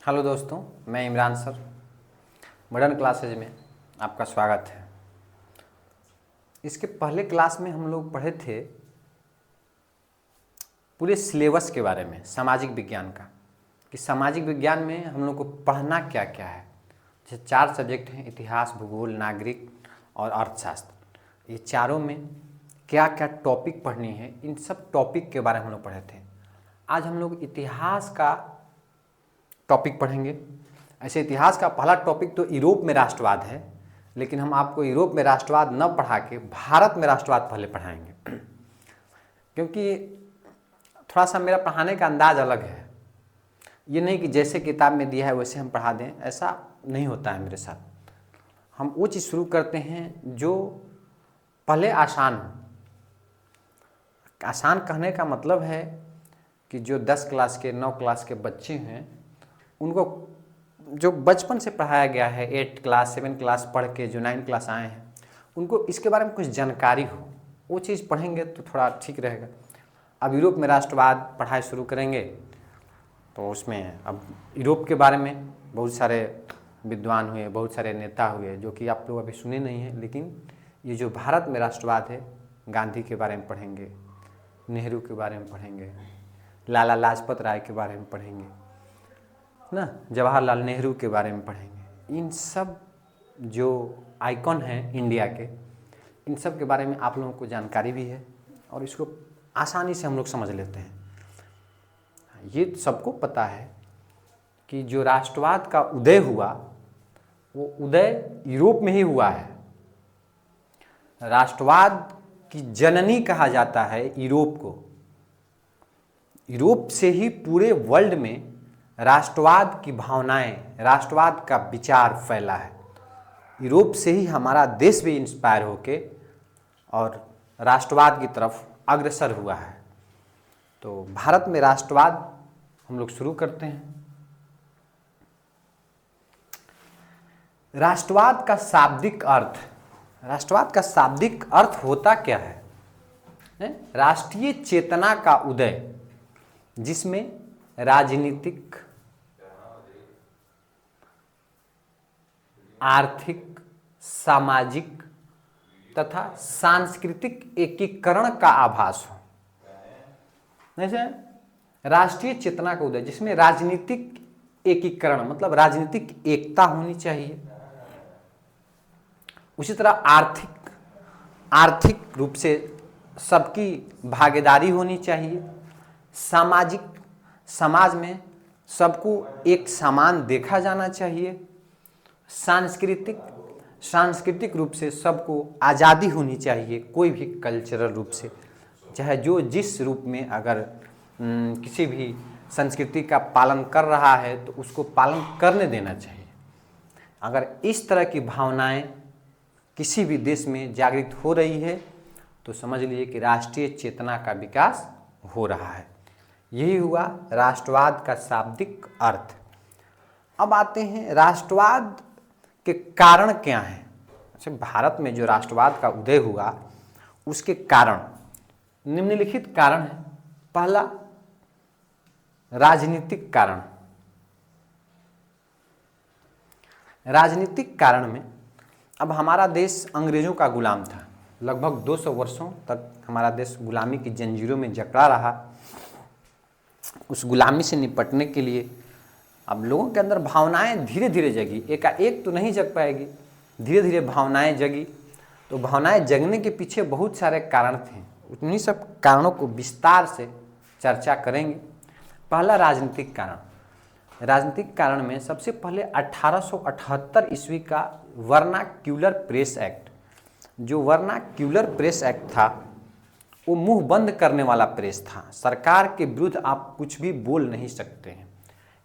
Hello दोस्तों, मैं Imran sir. Modern classes में आपका स्वागत है। इसके पहले क्लास में हम लोग पढ़े थे पूरे सिलेबस के बारे में, सामाजिक विज्ञान का, कि सामाजिक विज्ञान में हम लोग को पढ़ना क्या क्या है। जैसे 4 सब्जेक्ट हैं: इतिहास, भूगोल, नागरिक और अर्थशास्त्र। ये चारों में क्या क्या टॉपिक पढ़नी है, इन सब टॉपिक के बारे में हम लोग पढ़े थे। आज हम लोग इतिहास का टॉपिक पढ़ेंगे। ऐसे इतिहास का पहला टॉपिक तो यूरोप में राष्ट्रवाद है, लेकिन हम आपको यूरोप में राष्ट्रवाद न पढ़ा के भारत में राष्ट्रवाद पहले पढ़ाएंगे, क्योंकि थोड़ा सा मेरा पढ़ाने का अंदाज अलग है। ये नहीं कि जैसे किताब में दिया है वैसे हम पढ़ा दें, ऐसा नहीं होता है मेरे साथ। हम वो चीज़ शुरू करते हैं जो पहले आसान हो। आसान कहने का मतलब है कि जो 10 क्लास के 9 क्लास के बच्चे हैं, उनको जो बचपन से पढ़ाया गया है, 8 क्लास 7 क्लास पढ़ के जो 9 क्लास आए हैं, उनको इसके बारे में कुछ जानकारी हो, वो चीज़ पढ़ेंगे तो थोड़ा ठीक रहेगा। अब यूरोप में राष्ट्रवाद पढ़ाई शुरू करेंगे तो उसमें अब यूरोप के बारे में बहुत सारे विद्वान हुए, बहुत सारे नेता हुए, जो कि आप लोग अभी सुने नहीं हैं। लेकिन ये जो भारत में राष्ट्रवाद है, गांधी के बारे में पढ़ेंगे, नेहरू के बारे में पढ़ेंगे, लाला लाजपत राय के बारे में पढ़ेंगे ना, जवाहरलाल नेहरू के बारे में पढ़ेंगे। इन सब जो आइकॉन हैं इंडिया के, इन सब के बारे में आप लोगों को जानकारी भी है और इसको आसानी से हम लोग समझ लेते हैं। ये सबको पता है कि जो राष्ट्रवाद का उदय हुआ, वो उदय यूरोप में ही हुआ है। राष्ट्रवाद की जननी कहा जाता है यूरोप को। यूरोप से ही पूरे वर्ल्ड में राष्ट्रवाद की भावनाएं, राष्ट्रवाद का विचार फैला है। यूरोप से ही हमारा देश भी इंस्पायर होके और राष्ट्रवाद की तरफ अग्रसर हुआ है। तो भारत में राष्ट्रवाद हम लोग शुरू करते हैं। राष्ट्रवाद का शाब्दिक अर्थ, राष्ट्रवाद का शाब्दिक अर्थ होता क्या है? राष्ट्रीय चेतना का उदय, जिसमें राजनीतिक, आर्थिक, सामाजिक तथा सांस्कृतिक एकीकरण का आभास हो। जैसे राष्ट्रीय चेतना का उदय, जिसमें राजनीतिक एकीकरण मतलब राजनीतिक एकता होनी चाहिए। उसी तरह आर्थिक रूप से सबकी भागीदारी होनी चाहिए। समाज में सबको एक समान देखा जाना चाहिए। सांस्कृतिक रूप से सबको आज़ादी होनी चाहिए, कोई भी कल्चरल रूप से, चाहे जो जिस रूप में अगर किसी भी संस्कृति का पालन कर रहा है तो उसको पालन करने देना चाहिए। अगर इस तरह की भावनाएं किसी भी देश में जागृत हो रही है तो समझ लीजिए कि राष्ट्रीय चेतना का विकास हो रहा है। यही हुआ राष्ट्रवाद का शाब्दिक अर्थ। अब आते हैं राष्ट्रवाद के कारण क्या हैं। अच्छा, भारत में जो राष्ट्रवाद का उदय हुआ उसके कारण निम्नलिखित कारण है। पहला, राजनीतिक कारण। राजनीतिक कारण में अब हमारा देश अंग्रेजों का गुलाम था। लगभग 200 वर्षों तक हमारा देश गुलामी की जंजीरों में जकड़ा रहा। उस गुलामी से निपटने के लिए अब लोगों के अंदर भावनाएं धीरे धीरे जगी। एकाएक तो नहीं जग पाएगी, धीरे धीरे भावनाएं जगी। तो भावनाएं जगने के पीछे बहुत सारे कारण थे। उन्हीं सब कारणों को विस्तार से चर्चा करेंगे। पहला, राजनीतिक कारण। राजनीतिक कारण में सबसे पहले 1878 ईस्वी का वर्नाक्यूलर प्रेस एक्ट। जो वर्नाक्यूलर प्रेस एक्ट था वो मुंह बंद करने वाला प्रेस था। सरकार के विरुद्ध आप कुछ भी बोल नहीं सकते हैं।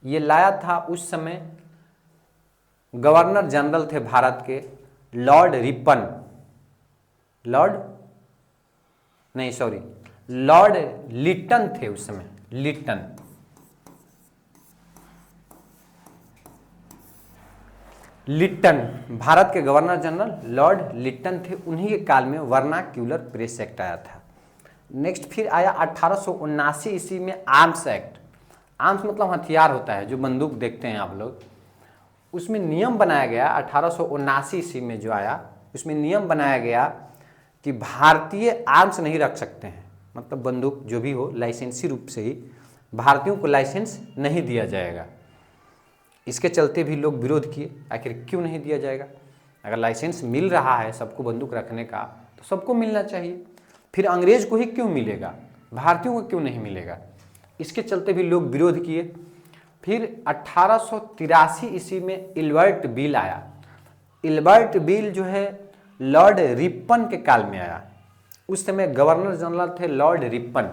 ये लाया था उस समय गवर्नर जनरल थे भारत के, लॉर्ड लिटन थे उस समय। लिटन भारत के गवर्नर जनरल लॉर्ड लिटन थे। उन्हीं के काल में वर्नाक्यूलर प्रेस एक्ट आया था। नेक्स्ट फिर आया 1879 ईस्वी में आर्म्स एक्ट। आर्म्स मतलब हथियार होता है, जो बंदूक देखते हैं आप लोग। उसमें नियम बनाया गया 1879 ईस्वी में जो आया, उसमें नियम बनाया गया कि भारतीय आर्म्स नहीं रख सकते हैं, मतलब बंदूक जो भी हो लाइसेंसी रूप से ही भारतीयों को लाइसेंस नहीं दिया जाएगा। इसके चलते भी लोग विरोध किए, आखिर क्यों नहीं दिया जाएगा? अगर लाइसेंस मिल रहा है सबको बंदूक रखने का तो सबको मिलना चाहिए, फिर अंग्रेज को ही क्यों मिलेगा, भारतीयों को क्यों नहीं मिलेगा? इसके चलते भी लोग विरोध किए। फिर 1883 ईस्वी में इल्बर्ट बिल आया। इल्बर्ट बिल जो है लॉर्ड रिपन के काल में आया। उस समय गवर्नर जनरल थे लॉर्ड रिपन।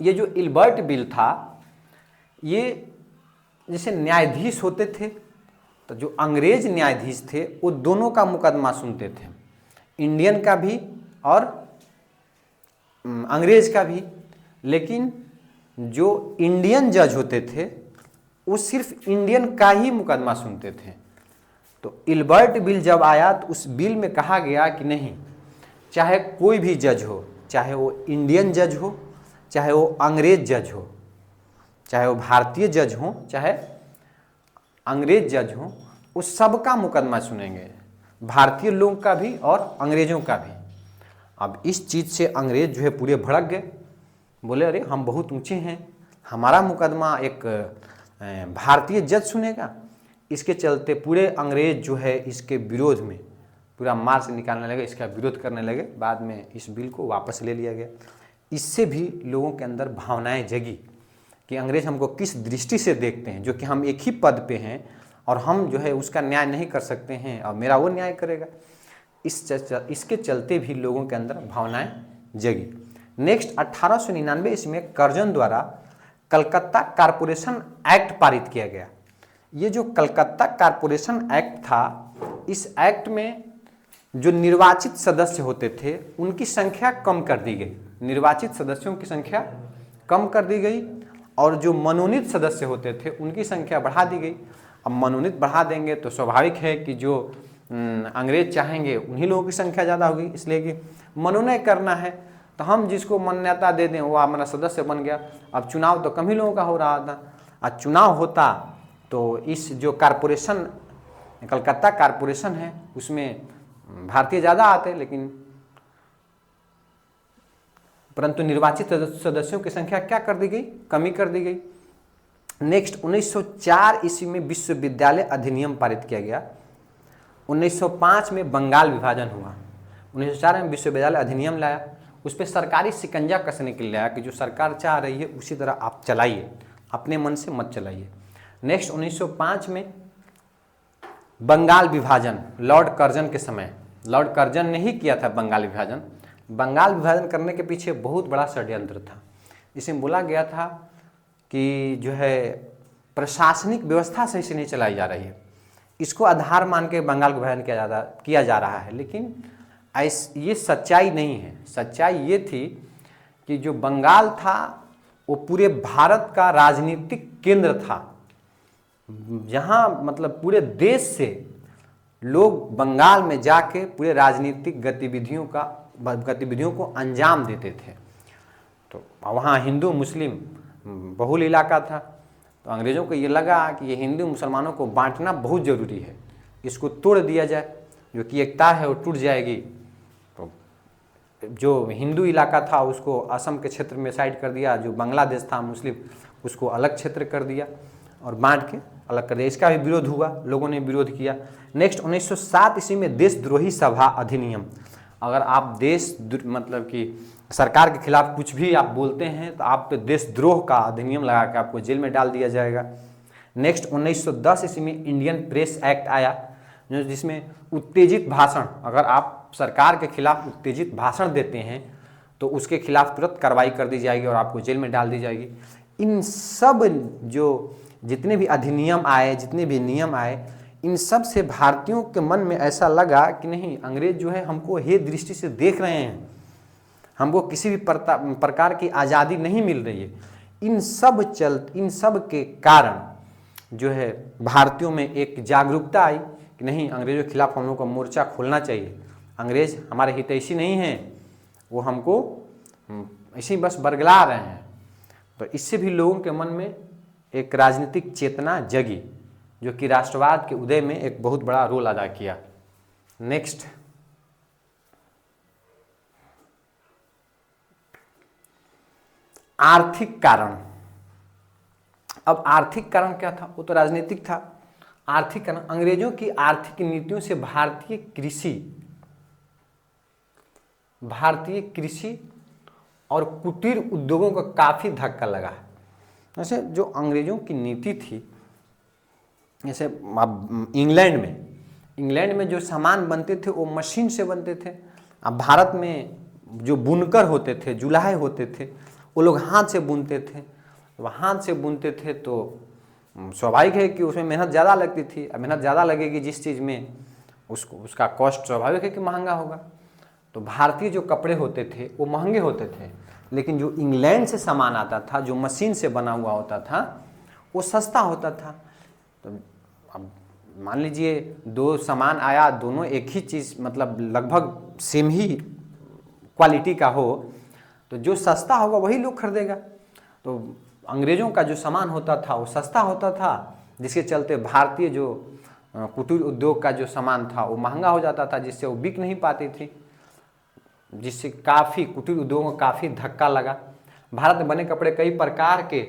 ये जो इल्बर्ट बिल था, ये जैसे न्यायाधीश होते थे, तो जो अंग्रेज न्यायाधीश थे वो दोनों का मुकदमा सुनते थे, इंडियन का भी और अंग्रेज का भी। लेकिन जो इंडियन जज होते थे वो सिर्फ इंडियन का ही मुकदमा सुनते थे। तो इल्बर्ट बिल जब आया तो उस बिल में कहा गया कि नहीं, चाहे कोई भी जज हो, चाहे वो इंडियन जज हो, चाहे वो अंग्रेज जज हो, चाहे वो भारतीय जज हो, चाहे अंग्रेज जज हो, उस सबका मुकदमा सुनेंगे, भारतीय लोगों का भी और अंग्रेजों का भी। अब इस चीज़ से अंग्रेज जो है पूरे भड़क गए, बोले अरे हम बहुत ऊंचे हैं, हमारा मुकदमा एक भारतीय जज सुनेगा। इसके चलते पूरे अंग्रेज जो है इसके विरोध में पूरा मार्च निकालने लगे, इसका विरोध करने लगे। बाद में इस बिल को वापस ले लिया गया। इससे भी लोगों के अंदर भावनाएं जगी कि अंग्रेज हमको किस दृष्टि से देखते हैं, जो कि हम एक ही पद पे हैं और हम जो है उसका न्याय नहीं कर सकते हैं और मेरा वो न्याय करेगा। इसके चलते भी लोगों के अंदर भावनाएं जगी। नेक्स्ट 1899 इसमें कर्जन द्वारा कलकत्ता कारपोरेशन एक्ट पारित किया गया। ये जो कलकत्ता कारपोरेशन एक्ट था, इस एक्ट में जो निर्वाचित सदस्य होते थे उनकी संख्या कम कर दी गई, निर्वाचित सदस्यों की संख्या कम कर दी गई और जो मनोनीत सदस्य होते थे उनकी संख्या बढ़ा दी गई। अब मनोनीत बढ़ा देंगे तो स्वाभाविक है कि जो अंग्रेज चाहेंगे उन्हीं लोगों की संख्या ज़्यादा होगी, इसलिए कि मनोनयन करना है तो हम जिसको मान्यता दे दें वो हमारा सदस्य बन गया। अब चुनाव तो कम ही लोगों का हो रहा था, और चुनाव होता तो इस जो कारपोरेशन कलकत्ता कारपोरेशन है उसमें भारतीय ज़्यादा आते, लेकिन परंतु निर्वाचित सदस्यों की संख्या क्या कर दी गई, कमी कर दी गई। नेक्स्ट 1904 ईस्वी में विश्वविद्यालय अधिनियम पारित किया गया। 1905 में बंगाल विभाजन हुआ। 1904 में विश्वविद्यालय अधिनियम लाया, उस पर सरकारी शिकंजा कसने के लिए लाया कि जो सरकार चाह रही है उसी तरह आप चलाइए, अपने मन से मत चलाइए। नेक्स्ट 1905 में बंगाल विभाजन लॉर्ड कर्जन के समय, लॉर्ड कर्जन ने ही किया था बंगाल विभाजन। बंगाल विभाजन करने के पीछे बहुत बड़ा षड्यंत्र था। इसमें बोला गया था कि जो है प्रशासनिक व्यवस्था सही से नहीं चलाई जा रही है, इसको आधार मान के बंगाल का विभाजन किया जा रहा है। लेकिन ये सच्चाई नहीं है। सच्चाई ये थी कि जो बंगाल था वो पूरे भारत का राजनीतिक केंद्र था, जहाँ मतलब पूरे देश से लोग बंगाल में जाके पूरे राजनीतिक गतिविधियों को अंजाम देते थे। तो वहाँ हिंदू मुस्लिम बहुल इलाका था, तो अंग्रेज़ों को ये लगा कि ये हिंदू मुसलमानों को बांटना बहुत ज़रूरी है, इसको तोड़ दिया जाए, जो कि एकता है वो टूट जाएगी। तो जो हिंदू इलाका था उसको असम के क्षेत्र में साइड कर दिया, जो बांग्लादेश था मुस्लिम उसको अलग क्षेत्र कर दिया और बांट के अलग कर दिया। इसका भी विरोध हुआ, लोगों ने विरोध किया। नेक्स्ट 1907 ईस्वी में देशद्रोही सभा अधिनियम। अगर आप मतलब कि सरकार के खिलाफ कुछ भी आप बोलते हैं तो आप पे देशद्रोह का अधिनियम लगा के आपको जेल में डाल दिया जाएगा। नेक्स्ट 1910 ईस्वी में इंडियन प्रेस एक्ट आया, जिसमें उत्तेजित भाषण, अगर आप सरकार के खिलाफ उत्तेजित भाषण देते हैं तो उसके खिलाफ तुरंत कार्रवाई कर दी जाएगी और आपको जेल में डाल दी जाएगी। इन सब जो जितने भी अधिनियम आए, जितने भी नियम आए, इन सब से भारतीयों के मन में ऐसा लगा कि नहीं, अंग्रेज जो है हमको हे दृष्टि से देख रहे हैं, हमको किसी भी प्रकार की आज़ादी नहीं मिल रही है। इन सब के कारण जो है भारतीयों में एक जागरूकता आई कि नहीं, अंग्रेजों के खिलाफ हम लोग को मोर्चा खोलना चाहिए। अंग्रेज हमारे हितैषी नहीं हैं, वो हमको ऐसे ही बस बरगला रहे हैं। तो इससे भी लोगों के मन में एक राजनीतिक चेतना जगी, जो कि राष्ट्रवाद के उदय में एक बहुत बड़ा रोल अदा किया। नेक्स्ट, आर्थिक कारण। अब आर्थिक कारण क्या था? वो तो राजनीतिक था। आर्थिक कारण, अंग्रेजों की आर्थिक नीतियों से भारतीय कृषि और कुटीर उद्योगों को काफ़ी धक्का लगा। जैसे जो अंग्रेजों की नीति थी, जैसे अब इंग्लैंड में जो सामान बनते थे वो मशीन से बनते थे। अब भारत में जो बुनकर होते थे, जुलाहे होते थे, वो लोग हाथ से बुनते थे। तो हाथ से बुनते थे तो स्वाभाविक है कि उसमें मेहनत ज़्यादा लगती थी। अब मेहनत ज़्यादा लगेगी जिस चीज़ में, उसका कॉस्ट स्वाभाविक है कि महंगा होगा। तो भारतीय जो कपड़े होते थे वो महंगे होते थे, लेकिन जो इंग्लैंड से सामान आता था, जो मशीन से बना हुआ होता था, वो सस्ता होता था। तो अब मान लीजिए दो सामान आया, दोनों एक ही चीज़, मतलब लगभग सेम ही क्वालिटी का हो, तो जो सस्ता होगा वही लोग खरीदेगा। तो अंग्रेज़ों का जो सामान होता था वो सस्ता होता था, जिसके चलते भारतीय जो कुटीर उद्योग का जो सामान था वो महंगा हो जाता था, जिससे वो बिक नहीं पाती थी, जिससे काफ़ी कुटीर उद्योगों को काफ़ी धक्का लगा। भारत में बने कपड़े कई प्रकार के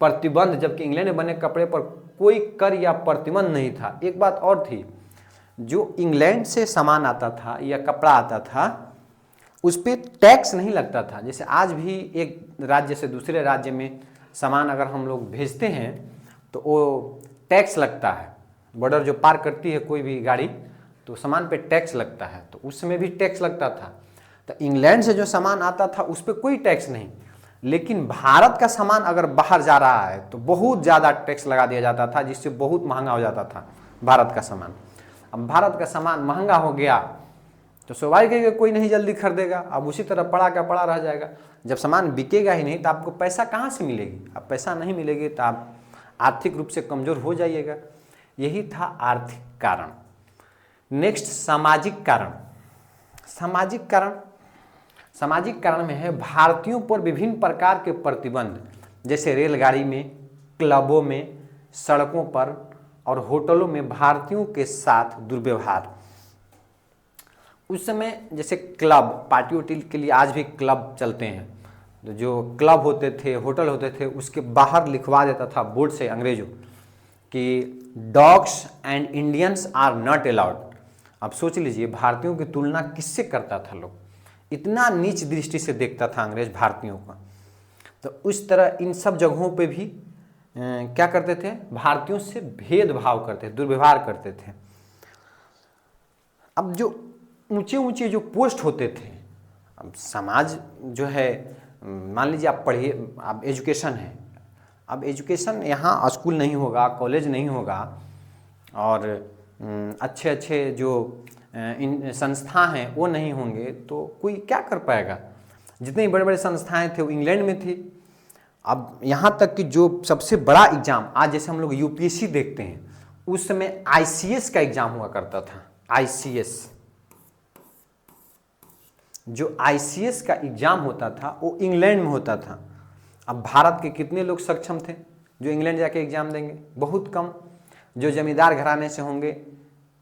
प्रतिबंध, जबकि इंग्लैंड में बने कपड़े पर कोई कर या प्रतिबंध नहीं था। एक बात और थी, जो इंग्लैंड से सामान आता था या कपड़ा आता था, उस पर टैक्स नहीं लगता था। जैसे आज भी एक राज्य से दूसरे राज्य में सामान अगर हम लोग भेजते हैं तो वो टैक्स लगता है। बॉर्डर जो पार करती है कोई भी गाड़ी, तो सामान पे टैक्स लगता है, तो उस समय भी टैक्स लगता था। तो इंग्लैंड से जो सामान आता था उस पर कोई टैक्स नहीं, लेकिन भारत का सामान अगर बाहर जा रहा है तो बहुत ज़्यादा टैक्स लगा दिया जाता था, जिससे बहुत महंगा हो जाता था भारत का सामान। अब भारत का सामान महंगा हो गया तो स्वाभाविक है कि कोई नहीं जल्दी खरीदेगा। अब उसी तरह पड़ा का पड़ा रह जाएगा। जब सामान बिकेगा ही नहीं तो आपको पैसा कहाँ से मिलेगी? अब पैसा नहीं मिलेगी तो आप आर्थिक रूप से कमज़ोर हो जाइएगा। यही था आर्थिक कारण। नेक्स्ट, सामाजिक कारण। सामाजिक कारण में है भारतीयों पर विभिन्न प्रकार के प्रतिबंध, जैसे रेलगाड़ी में, क्लबों में, सड़कों पर और होटलों में भारतीयों के साथ दुर्व्यवहार। उस समय जैसे क्लब, पार्टी वार्टी के लिए आज भी क्लब चलते हैं, तो जो क्लब होते थे, होटल होते थे, उसके बाहर लिखवा देता था बोर्ड से अंग्रेजों कि dogs and Indians are not allowed. अब सोच लीजिए भारतीयों की तुलना किससे करता था लोग, इतना नीच दृष्टि से देखता था अंग्रेज भारतीयों को। तो उस तरह इन सब जगहों पे भी क्या करते थे, भारतीयों से भेदभाव करते, दुर्व्यवहार करते थे। अब जो ऊंचे ऊंचे जो पोस्ट होते थे, अब समाज जो है, मान लीजिए आप पढ़िए, आप एजुकेशन है, अब एजुकेशन यहाँ स्कूल नहीं होगा, कॉलेज नहीं होगा, और अच्छे अच्छे जो इन संस्था हैं वो नहीं होंगे, तो कोई क्या कर पाएगा। जितने बड़े बड़े संस्थाएं थे वो इंग्लैंड में थी। अब यहाँ तक कि जो सबसे बड़ा एग्ज़ाम, आज जैसे हम लोग यूपीएससी देखते हैं, उस समय आईसीएस का एग्ज़ाम हुआ करता था। आईसीएस, जो आईसीएस का एग्ज़ाम होता था वो इंग्लैंड में होता था। अब भारत के कितने लोग सक्षम थे जो इंग्लैंड जाके एग्ज़ाम देंगे? बहुत कम। जो जमींदार घराने से होंगे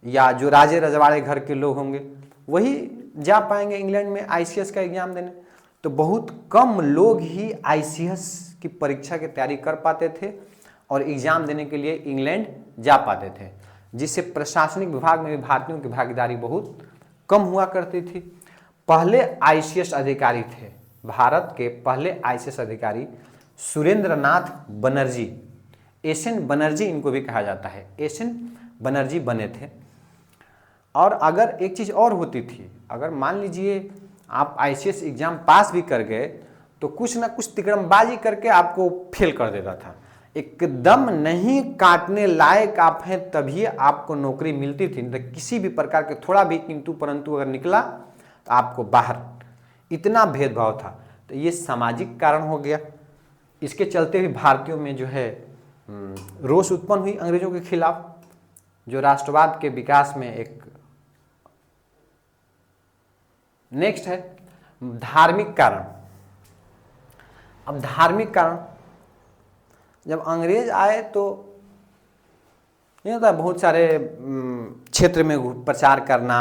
या जो राजे रजवाड़े घर के लोग होंगे वही जा पाएंगे इंग्लैंड में आईसीएस का एग्ज़ाम देने। तो बहुत कम लोग ही आईसीएस की परीक्षा की तैयारी कर पाते थे और एग्ज़ाम देने के लिए इंग्लैंड जा पाते थे, जिससे प्रशासनिक विभाग में भी भारतीयों की भागीदारी बहुत कम हुआ करती थी। पहले आईसीएस अधिकारी थे, भारत के पहले आईसीएस अधिकारी सुरेंद्र नाथ बनर्जी, एसएन बनर्जी इनको भी कहा जाता है, एसएन बनर्जी बने थे। और अगर एक चीज़ और होती थी, अगर मान लीजिए आप आईसीएस एग्ज़ाम पास भी कर गए तो कुछ ना कुछ तिकड़मबाजी करके आपको फेल कर देता था। एकदम नहीं काटने लायक आप हैं तभी आपको नौकरी मिलती थी, तो किसी भी प्रकार के थोड़ा भी किंतु परंतु अगर निकला तो आपको बाहर, इतना भेदभाव था। तो ये सामाजिक कारण हो गया। इसके चलते भी भारतीयों में जो है रोष उत्पन्न हुई अंग्रेजों के खिलाफ, जो राष्ट्रवाद के विकास में एक। नेक्स्ट है धार्मिक कारण। अब धार्मिक कारण, जब अंग्रेज आए तो ये होता है बहुत सारे क्षेत्र में प्रचार करना,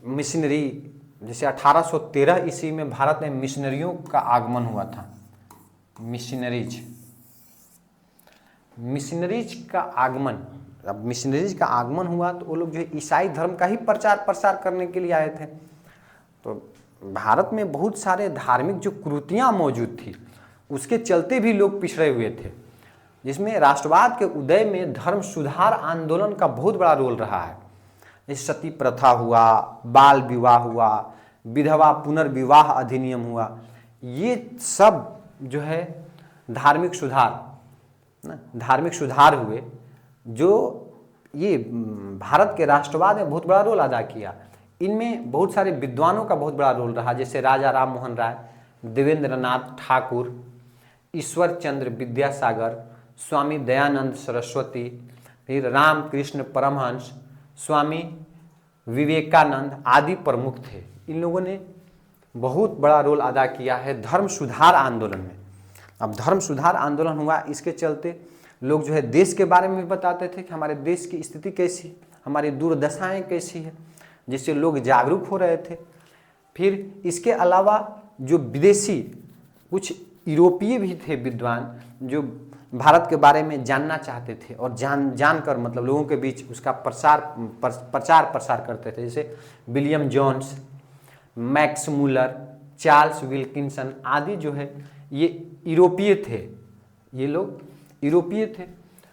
मिशनरी, जैसे 1813 ईस्वी में भारत में मिशनरियों का आगमन हुआ था। मिशनरीज का आगमन, अब मिशनरीज का आगमन हुआ तो वो लोग जो है ईसाई धर्म का ही प्रचार प्रसार करने के लिए आए थे। तो भारत में बहुत सारे धार्मिक जो कुरीतियाँ मौजूद थी उसके चलते भी लोग पिछड़े हुए थे, जिसमें राष्ट्रवाद के उदय में धर्म सुधार आंदोलन का बहुत बड़ा रोल रहा है। जैसे सती प्रथा हुआ, बाल विवाह हुआ, विधवा पुनर्विवाह अधिनियम हुआ, ये सब जो है धार्मिक सुधार हुए जो ये भारत के राष्ट्रवाद में बहुत बड़ा रोल अदा किया। इनमें बहुत सारे विद्वानों का बहुत बड़ा रोल रहा, जैसे राजा राम मोहन राय, देवेंद्र नाथ ठाकुर, ईश्वर चंद्र विद्यासागर, स्वामी दयानंद सरस्वती, फिर रामकृष्ण परमहंस, स्वामी विवेकानंद आदि प्रमुख थे। इन लोगों ने बहुत बड़ा रोल अदा किया है धर्म सुधार आंदोलन में। अब धर्म सुधार आंदोलन हुआ, इसके चलते लोग जो है देश के बारे में भी बताते थे कि हमारे देश की स्थिति कैसी है, हमारी दुर्दशाएं कैसी है, जिससे लोग जागरूक हो रहे थे। फिर इसके अलावा जो विदेशी कुछ यूरोपीय भी थे विद्वान जो भारत के बारे में जानना चाहते थे और जानकर मतलब लोगों के बीच उसका प्रचार प्रसार करते थे, जैसे William Jones, Max Muller, Charles Wilkinson आदि जो है ये यूरोपीय थे। ये लोग यूरोपीय थे,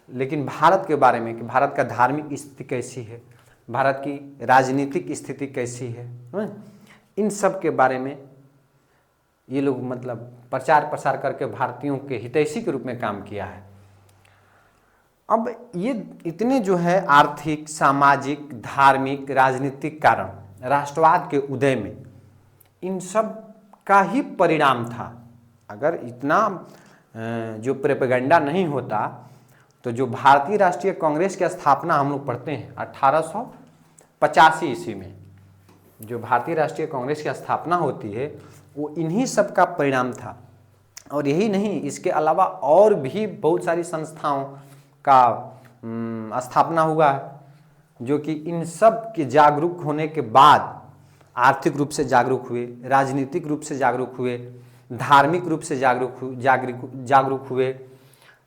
लेकिन भारत के बारे में कि भारत का धार्मिक स्थिति कैसी है, भारत की राजनीतिक स्थिति कैसी है, इन सब के बारे में ये लोग मतलब प्रचार प्रसार करके भारतीयों के हितैषी के रूप में काम किया है। अब ये इतने जो है आर्थिक, सामाजिक, धार्मिक, राजनीतिक कारण राष्ट्रवाद के उदय में इन सब का ही परिणाम था। अगर इतना जो प्रोपेगेंडा नहीं होता तो जो भारतीय राष्ट्रीय कांग्रेस की स्थापना हम लोग पढ़ते हैं 1885 ईस्वी में जो भारतीय राष्ट्रीय कांग्रेस की स्थापना होती है वो इन्हीं सब का परिणाम था। और यही नहीं, इसके अलावा और भी बहुत सारी संस्थाओं का स्थापना हुआ है जो कि इन सब के जागरूक होने के बाद आर्थिक रूप से जागरूक हुए, राजनीतिक रूप से जागरूक हुए, धार्मिक रूप से जागरूक हुए,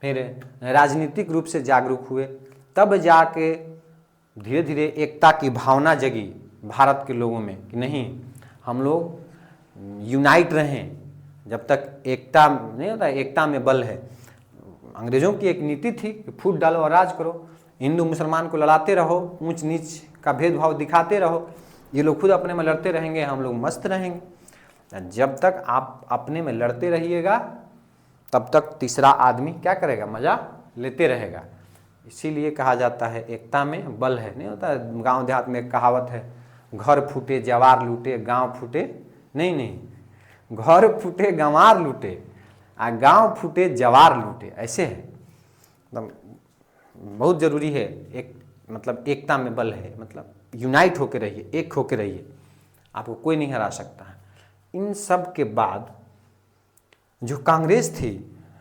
फिर राजनीतिक रूप से जागरूक हुए, तब जाके धीरे धीरे एकता की भावना जगी भारत के लोगों में कि नहीं, हम लोग यूनाइट रहें। जब तक एकता नहीं होता, एकता में बल है। अंग्रेज़ों की एक नीति थी कि फूट डालो और राज करो, हिंदू मुसलमान को लड़ाते रहो, ऊंच नीच का भेदभाव दिखाते रहो, ये लोग खुद अपने में लड़ते रहेंगे, हम लोग मस्त रहेंगे। जब तक आप अपने में लड़ते रहिएगा तब तक तीसरा आदमी क्या करेगा, मज़ा लेते रहेगा। इसीलिए कहा जाता है एकता में बल है। नहीं होता, गांव देहात में एक कहावत है, घर फूटे जवार लूटे, गांव फूटे नहीं, घर फूटे गंवार लूटे आ गांव फूटे जवार लूटे, ऐसे है। मतलब बहुत ज़रूरी है एक, मतलब एकता में बल है, मतलब यूनाइट होकर रहिए, एक होकर रहिए, आपको कोई नहीं हरा सकता है। इन सब के बाद जो कांग्रेस थी,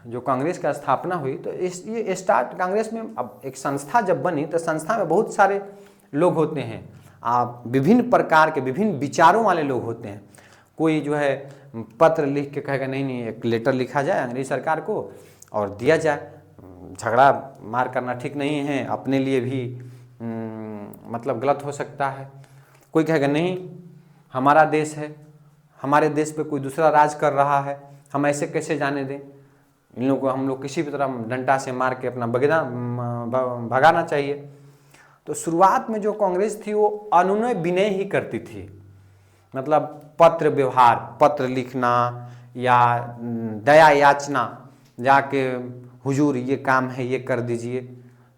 जो कांग्रेस का स्थापना हुई, तो ये स्टार्ट कांग्रेस में, अब एक संस्था जब बनी तो संस्था में बहुत सारे लोग होते हैं, आप विभिन्न प्रकार के विभिन्न विचारों वाले लोग होते हैं। कोई जो है पत्र लिख के कहेगा नहीं, एक लेटर लिखा जाए अंग्रेज सरकार को और दिया जाए, झगड़ा मार करना ठीक नहीं है, अपने लिए भी मतलब गलत हो सकता है। कोई कहेगा नहीं, हमारा देश है, हमारे देश पे कोई दूसरा राज कर रहा है, हम ऐसे कैसे जाने दें, इन लोगों को हम लोग किसी भी तरह डंडा से मार के अपना भगाना चाहिए। तो शुरुआत में जो कांग्रेस थी वो अनुनय विनय ही करती थी, मतलब पत्र व्यवहार, पत्र लिखना या दया याचना, जाके हुजूर ये काम है ये कर दीजिए,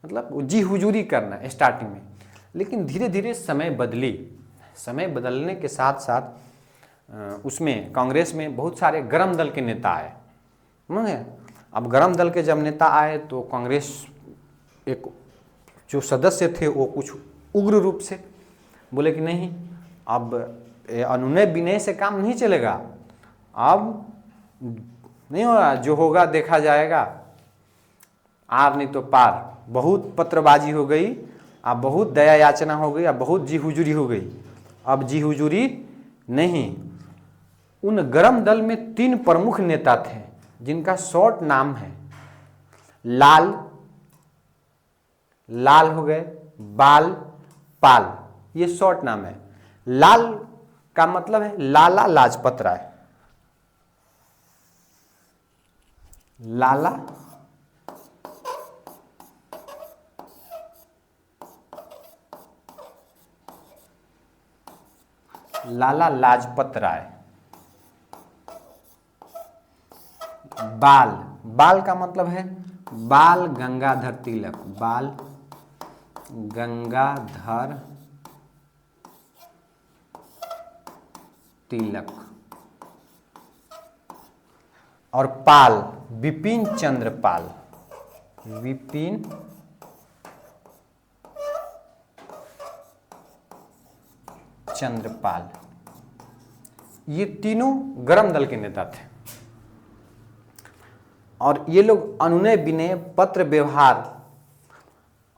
मतलब जी हुजूरी करना स्टार्टिंग में। लेकिन धीरे धीरे समय बदली, समय बदलने के साथ साथ उसमें कांग्रेस में बहुत सारे गरम दल के नेता आए। अब गरम दल के जब नेता आए तो कांग्रेस एक जो सदस्य थे वो कुछ उग्र रूप से बोले कि नहीं, अब अनुनय विनय से काम नहीं चलेगा, अब नहीं होगा, जो होगा देखा जाएगा। आर नहीं तो पार, बहुत पत्रबाजी हो गई, अब बहुत दया याचना हो गई, अब बहुत जी हुजूरी हो गई। अब जी हुजूरी नहीं। उन गरम दल में 3 प्रमुख नेता थे जिनका शॉर्ट नाम है लाल, लाल हो गए, बाल, पाल, ये शॉर्ट नाम है। लाल का मतलब है लाला लाजपत राय, लाला लाला लाजपत राय। बाल, बाल का मतलब है बाल गंगाधर तिलक, बाल गंगाधर तिलक। और पाल विपिन चंद्र पाल, विपिन चंद्रपाल। ये तीनों गरम दल के नेता थे और ये लोग अनुनय विनय, पत्र व्यवहार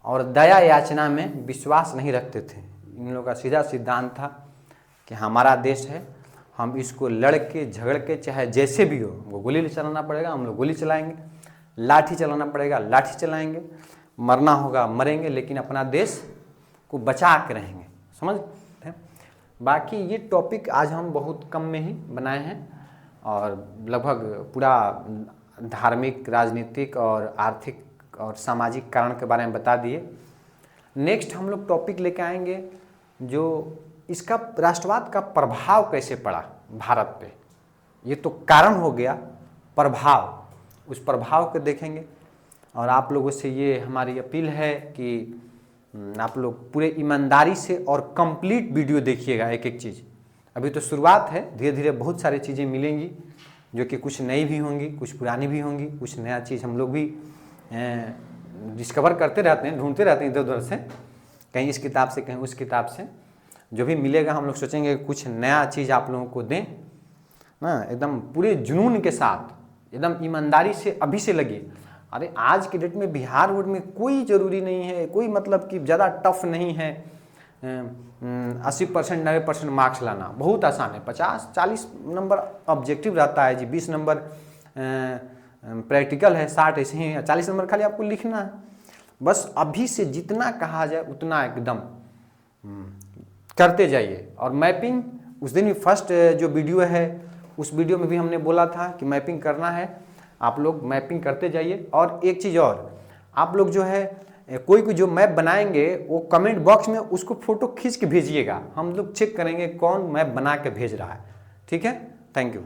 और दया याचना में विश्वास नहीं रखते थे। इन लोगों का सीधा सिद्धांत था कि हमारा देश है, हम इसको लड़ के झगड़ के चाहे जैसे भी हो, वो गोली चलाना पड़ेगा हम लोग गोली चलाएंगे, लाठी चलाना पड़ेगा लाठी चलाएंगे, मरना होगा मरेंगे, लेकिन अपना देश को बचा के रहेंगे। समझ हैं? बाकी ये टॉपिक आज हम बहुत कम में ही बनाए हैं और लगभग पूरा धार्मिक, राजनीतिक और आर्थिक और सामाजिक कारण के बारे में बता दिए। नेक्स्ट हम लोग टॉपिक लेके आएंगे जो इसका राष्ट्रवाद का प्रभाव कैसे पड़ा भारत पे। ये तो कारण हो गया, प्रभाव, उस प्रभाव को देखेंगे। और आप लोगों से ये हमारी अपील है कि आप लोग पूरे ईमानदारी से और कंप्लीट वीडियो देखिएगा, एक एक चीज़। अभी तो शुरुआत है, धीरे धीरे बहुत सारी चीज़ें मिलेंगी जो कि कुछ नई भी होंगी, कुछ पुरानी भी होंगी, कुछ नया चीज़ हम लोग भी डिस्कवर करते रहते हैं, ढूंढते रहते हैं इधर उधर से, कहीं इस किताब से कहीं उस किताब से। जो भी मिलेगा हम लोग सोचेंगे कुछ नया चीज़ आप लोगों को दें ना, एकदम पूरे जुनून के साथ, एकदम ईमानदारी से अभी से लगे। अरे आज के डेट में बिहार बोर्ड में कोई ज़रूरी नहीं है, कोई मतलब कि ज़्यादा टफ नहीं है 80% 90% मार्क्स लाना, बहुत आसान है। 50-40 नंबर ऑब्जेक्टिव रहता है जी, 20 नंबर प्रैक्टिकल है, 60 ऐसे ही, 40 नंबर खाली आपको लिखना है। बस अभी से जितना कहा जाए उतना एकदम करते जाइए। और मैपिंग, उस दिन भी फर्स्ट जो वीडियो है उस वीडियो में भी हमने बोला था कि मैपिंग करना है, आप लोग मैपिंग करते जाइए। और एक चीज़ और, आप लोग जो है कोई जो मैप बनाएंगे वो कमेंट बॉक्स में उसको फ़ोटो खींच के भेजिएगा, हम लोग चेक करेंगे कौन मैप बना के भेज रहा है। ठीक है, थैंक यू।